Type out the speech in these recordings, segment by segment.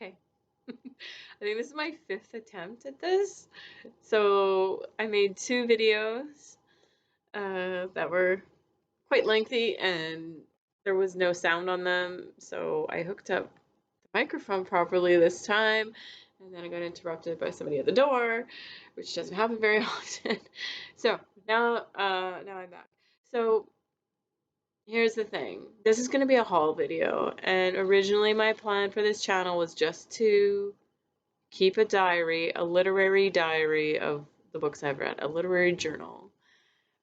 Okay. I think this is my fifth attempt at this. So I made two videos that were quite lengthy and there was no sound on them. So I hooked up the microphone properly this time and then I got interrupted by somebody at the door, which doesn't happen very often. So now I'm back. So here's the thing. This is going to be a haul video, and originally my plan for this channel was just to keep a diary, a literary diary of the books I've read, a literary journal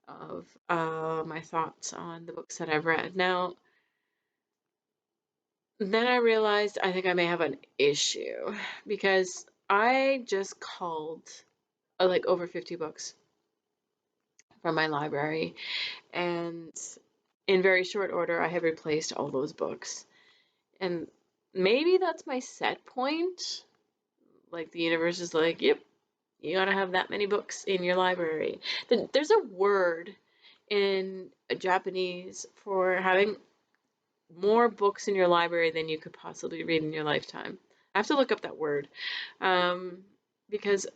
of my thoughts on the books that I've read. Now, then I realized I think I may have an issue because I just called like over 50 books from my library, and in very short order, I have replaced all those books. And maybe that's my set point. Like the universe is like, yep, you gotta have that many books in your library. There's a word in Japanese for having more books in your library than you could possibly read in your lifetime. I have to look up that word um, because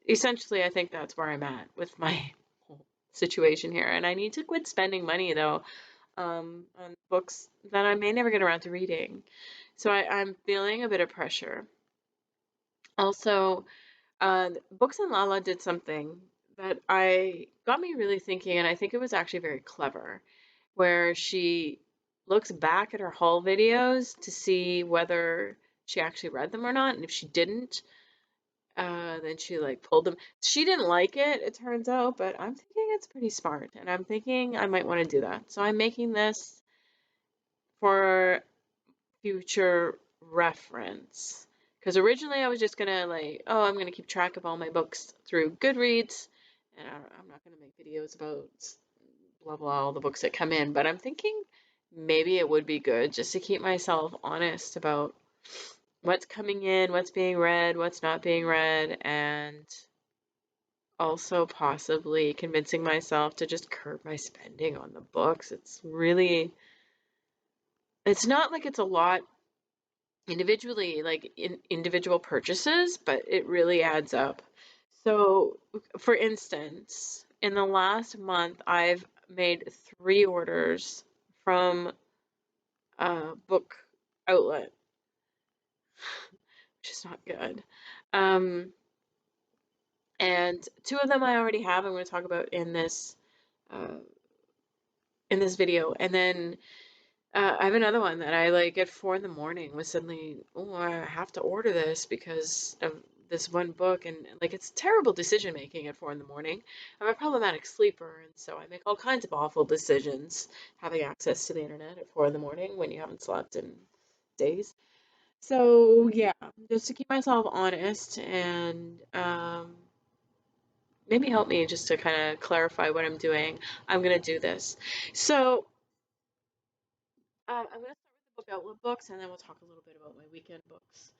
essentially I think that's where I'm at with my whole situation here. And I need to quit spending money though on books that I may never get around to reading. So I'm feeling a bit of pressure. Also, Books and Lala did something that I got me really thinking, and I think it was actually very clever, where she looks back at her haul videos to see whether she actually read them or not, and if she didn't, then she like pulled them. She didn't like it, it turns out, but I'm thinking it's pretty smart, and I'm thinking I might want to do that. So I'm making this for future reference. Because originally I was just gonna like, oh, I'm gonna keep track of all my books through Goodreads, and I'm not gonna make videos about blah blah all the books that come in. But I'm thinking maybe it would be good just to keep myself honest about what's coming in, what's being read, what's not being read, and also possibly convincing myself to just curb my spending on the books. It's not like it's a lot individually, like in individual purchases, but it really adds up. So, for instance, in the last month, I've made three orders from a book outlet, which is not good. Um, and two of them I already have. I'm going to talk about uh, in this video, and then I have another one that I like at 4 in the morning was suddenly, oh, I have to order this because of this one book. And like, it's terrible decision making at 4 in the morning. I'm a problematic sleeper, and so I make all kinds of awful decisions having access to the internet at 4 in the morning when you haven't slept in days. So, yeah, just to keep myself honest and maybe help me just to kind of clarify what I'm doing, I'm going to do this. So, I'm going to start with the book outlet books, and then we'll talk a little bit about my weekend books.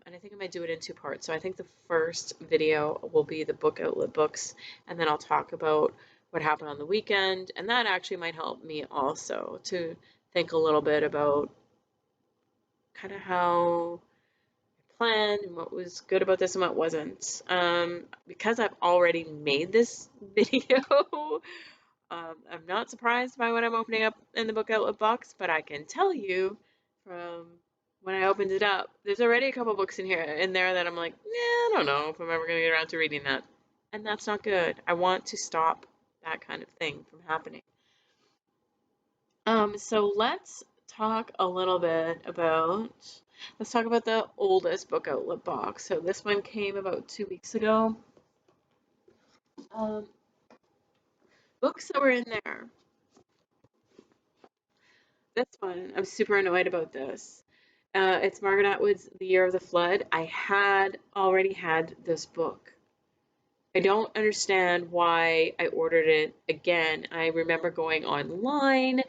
And I think I might do it in two parts. So I think the first video will be the book outlet books, and then I'll talk about what happened on the weekend. And that actually might help me also to think a little bit about kind of how I planned and what was good about this and what wasn't. Because I've already made this video, I'm not surprised by what I'm opening up in the book outlet box, but I can tell you from when I opened it up, there's already a couple books in there that I'm like, yeah, I don't know if I'm ever gonna get around to reading that, and that's not good. I want to stop that kind of thing from happening. So talk a little bit about let's talk about the oldest book outlet box. So this one came about 2 weeks ago. Um, Books that were in there. This one, I'm super annoyed about this. It's Margaret Atwood's The Year of the Flood. I had already had this book. I don't understand why I ordered it again. I remember going online,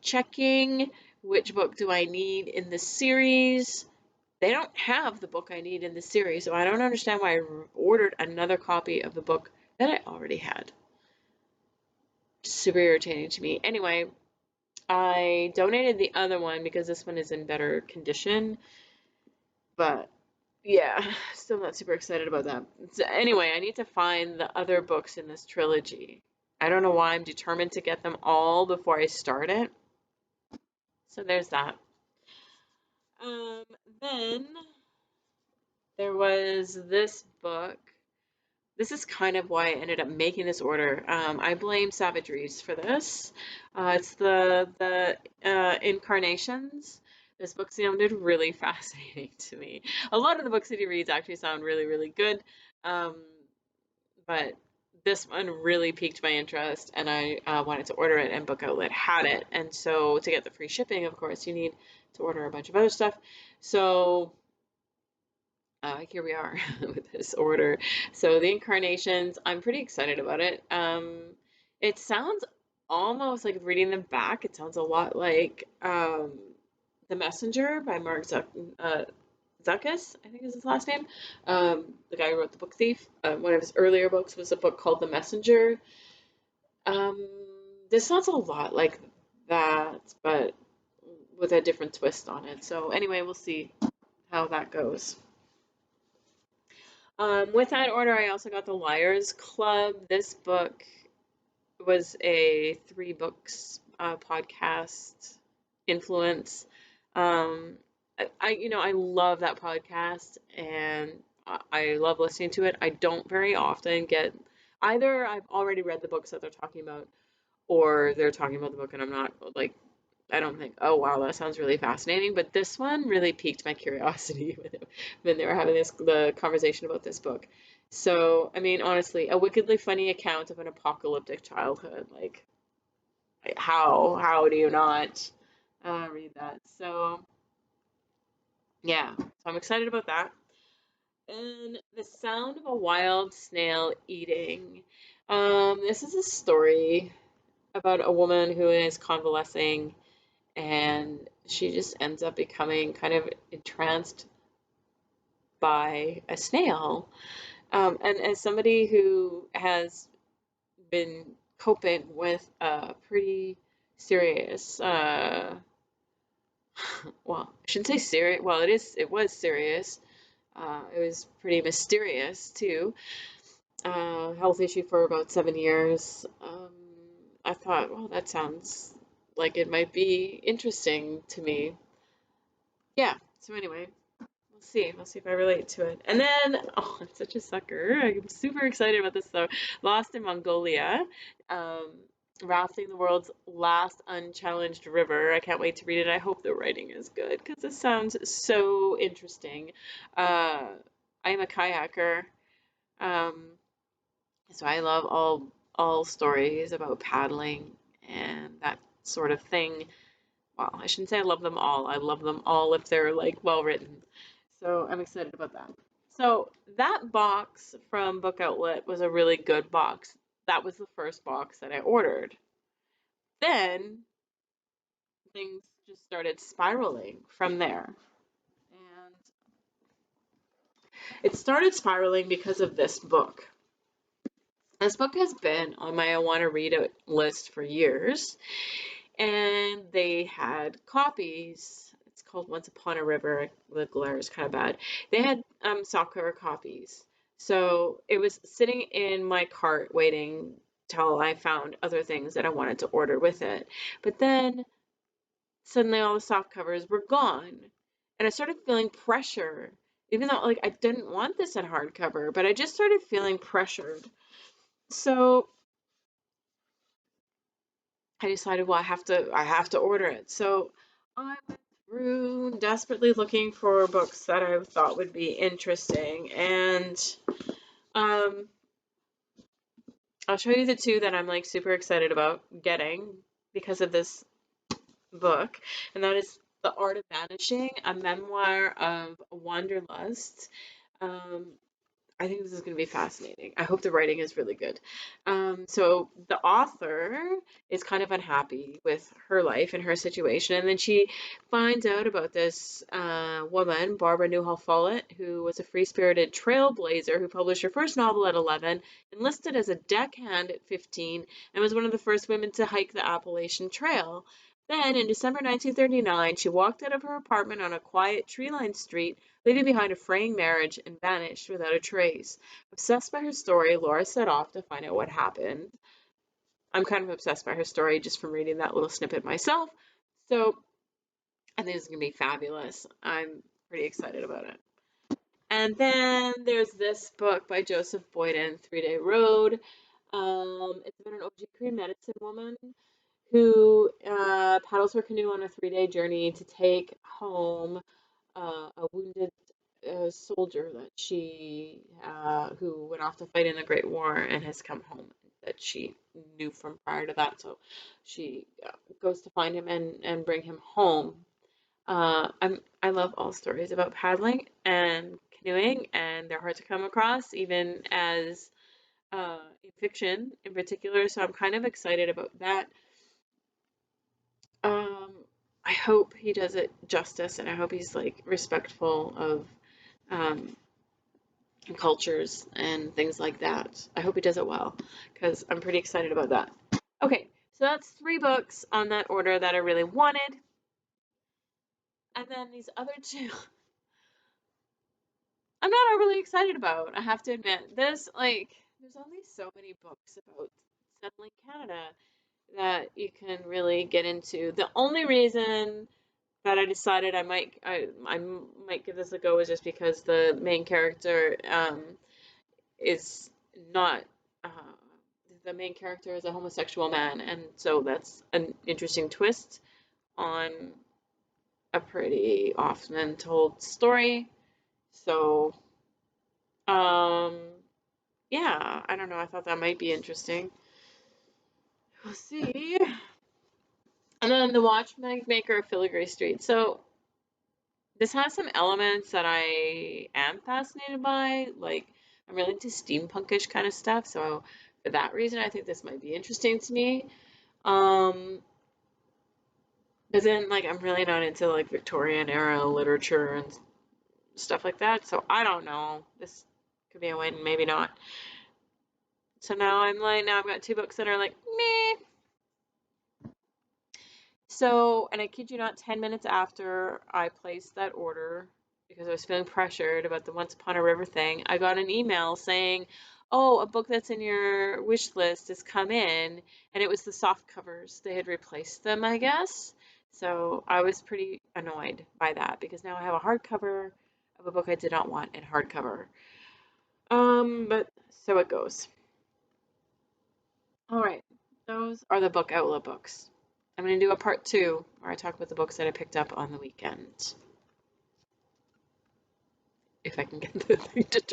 checking which book do I need in the series. They don't have the book I need in the series, so I don't understand why I ordered another copy of the book that I already had. Super irritating to me. Anyway, I donated the other one because this one is in better condition. But yeah, still not super excited about that. So anyway, I need to find the other books in this trilogy. I don't know why I'm determined to get them all before I start it. So there's that. Um, then there was this book. This is kind of why I ended up making this order. I blame Savageries for this. It's the Incarnations. This book sounded really fascinating to me. A lot of the books that he reads actually sound really, really good. Um, but this one really piqued my interest, and I wanted to order it, and Book Outlet had it. And so to get the free shipping, of course, you need to order a bunch of other stuff. So here we are with this order. So the Incarnations, I'm pretty excited about it. It sounds almost like reading them back. It sounds a lot like The Messenger by Mark Zuckus, I think is his last name. The guy who wrote The Book Thief. One of his earlier books was a book called The Messenger. Um, this sounds a lot like that, but with a different twist on it. So anyway, we'll see how that goes. With that order, I also got The Liars Club. This book was a three books podcast influence. I love that podcast, and I love listening to it. I don't very often get either I've already read the books that they're talking about, or they're talking about the book and I'm not like I don't think, oh wow, that sounds really fascinating. But this one really piqued my curiosity when they were having the conversation about this book. So, I mean, honestly, a wickedly funny account of an apocalyptic childhood. Like, how do you not read that? So, yeah, so I'm excited about that. And The Sound of a Wild Snail Eating. This is a story about a woman who is convalescing, and she just ends up becoming kind of entranced by a snail. And as somebody who has been coping with a pretty serious, well, I shouldn't say serious, well, it was serious. It was pretty mysterious too. Health issue for about 7 years. I thought, well, that sounds like it might be interesting to me. Yeah. So anyway, we'll see. We'll see if I relate to it. And then, oh, I'm such a sucker. I'm super excited about this though. Lost in Mongolia. Um, Rafting the world's last unchallenged river. I can't wait to read it. I hope the writing is good because this sounds so interesting. I am a kayaker. Um, so I love all stories about paddling and that sort of thing. Well, I shouldn't say I love them all. I love them all if they're like well written. So I'm excited about that. So that box from Book Outlet was a really good box. That was the first box that I ordered. Then things just started spiraling from there. And it started spiraling because of this book. This book has been on my I want to read it list for years, and they had copies. It's called Once Upon a River. The glare is kind of bad. They had softcover copies, so it was sitting in my cart waiting till I found other things that I wanted to order with it. But then suddenly all the soft covers were gone, and I started feeling pressure. Even though like I didn't want this in hardcover, but I just started feeling pressured. So I decided, well, I have to order it. So I went through desperately looking for books that I thought would be interesting, and um, I'll show you the two that I'm like super excited about getting because of this book, and that is The Art of Vanishing, a memoir of wanderlust. Um, I think this is going to be fascinating. I hope the writing is really good. So the author is kind of unhappy with her life and her situation, and then she finds out about this woman, Barbara Newhall Follett, who was a free-spirited trailblazer who published her first novel at 11, enlisted as a deckhand at 15, and was one of the first women to hike the Appalachian Trail. Then, in December 1939, she walked out of her apartment on a quiet, tree-lined street, leaving behind a fraying marriage, and vanished without a trace. Obsessed by her story, Laura set off to find out what happened. I'm kind of obsessed by her story just from reading that little snippet myself. So I think it's going to be fabulous. I'm pretty excited about it. And then there's this book by Joseph Boyden, 3-Day Road. It's about an OG medicine woman who paddles her canoe on a 3-day journey to take home a wounded soldier that she who went off to fight in the Great War and has come home that she knew from prior to that. So she goes to find him and bring him home. I love all stories about paddling and canoeing, and they're hard to come across, even as in fiction in particular. So I'm kind of excited about that. Um, I hope he does it justice, and I hope he's like respectful of um, cultures and things like that. I hope he does it well because I'm pretty excited about that. Okay, so that's 3 books on that order that I really wanted, and then these other 2 I'm not overly excited about. I have to admit, there's only so many books about settling Canada that you can really get into. The only reason that I decided I might give this a go is just because the main character is not uh, the main character is a homosexual man, and so that's an interesting twist on a pretty often told story. So, um, yeah, I don't know. I thought that might be interesting. We'll see. And then the Watchmaker of Filigree Street. So this has some elements that I am fascinated by. Like, I'm really into steampunkish kind of stuff. So for that reason, I think this might be interesting to me. Um, but then, like, I'm really not into like Victorian era literature and stuff like that. So I don't know. This could be a win, maybe not. So now I've got 2 books that are like meh. So, and I kid you not, 10 minutes after I placed that order, because I was feeling pressured about the Once Upon a River thing, I got an email saying, oh, a book that's in your wish list has come in, and it was the soft covers. They had replaced them, I guess. So I was pretty annoyed by that because now I have a hardcover of a book I did not want in hardcover. But so it goes. All right, those are the book outlet books. I'm going to do a part 2 where I talk about the books that I picked up on the weekend. If I can get the thing to turn.